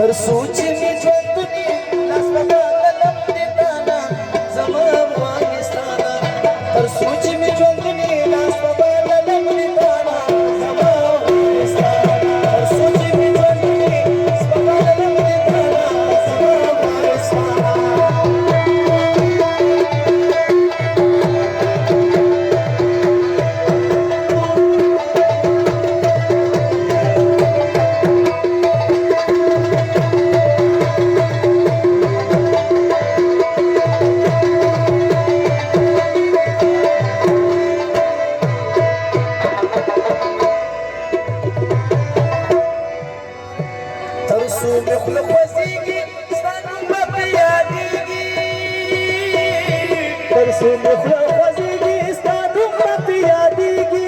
هر سوچ می ژوندونی لاس په قلم دې دانا زما افغانستانه هر سوچ می ژوندونی لاس په قلم دې دانا زما افغانستانه هر سوچ می ژوندونی لاس په قلم دې دانا زما افغانستانه ترسو می خوله خوځېږي ستا نوم به پرې یادېږي ترسو می خوله خوځېږي ستا نوم به پرې یادېږي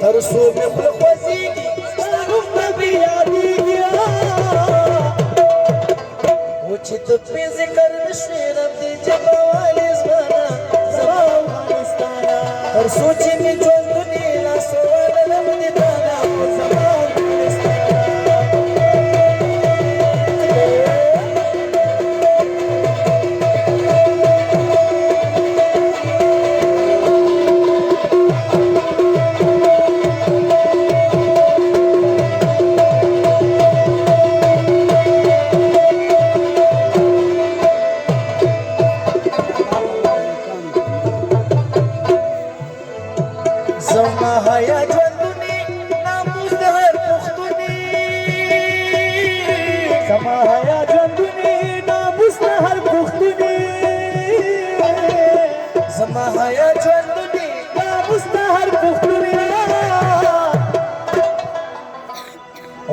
ترسو می خوله خوځېږي ستا نوم به پرې یادېږي و چې ته پرې ذکر نه شوې رب دې جبه والې زمانه زما افغانستانه هر څو چې مې ژوندونې لاس ورغلم دې دانا زما زما حیا ژوندونی ناموس د هر پښتوني زما حیا ژوندونی ناموس د هر پښتوني زما حیا ژوندونی ناموس د هر پښتوني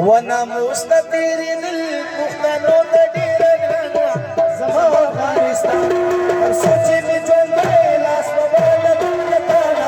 و ناموس د تیرېدل پښتنو ته ډېره ګرانه زما افغانستان هر څه چې مې ژوندی لاس په باندې دنیا زما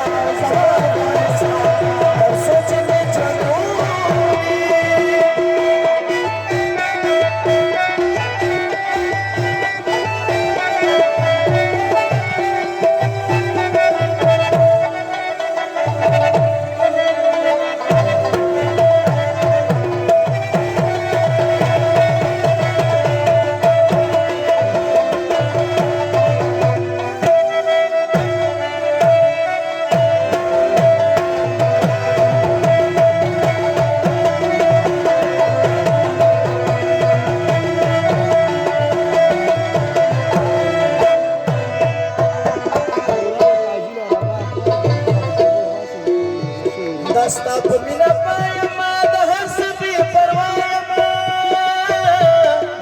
دستا په مینا پایما د هر څه بې پروا یمه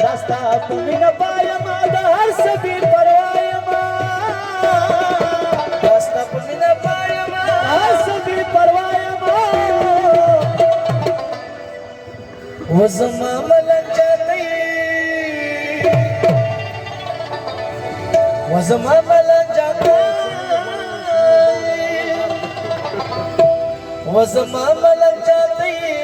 دستا په مینا پایما د هر څه بې پروا یمه دستا په مینا پایما هر څه بې پروا یمه و زما ملنګ جانې و زما ملنګ جانې و زما ملنګ جانې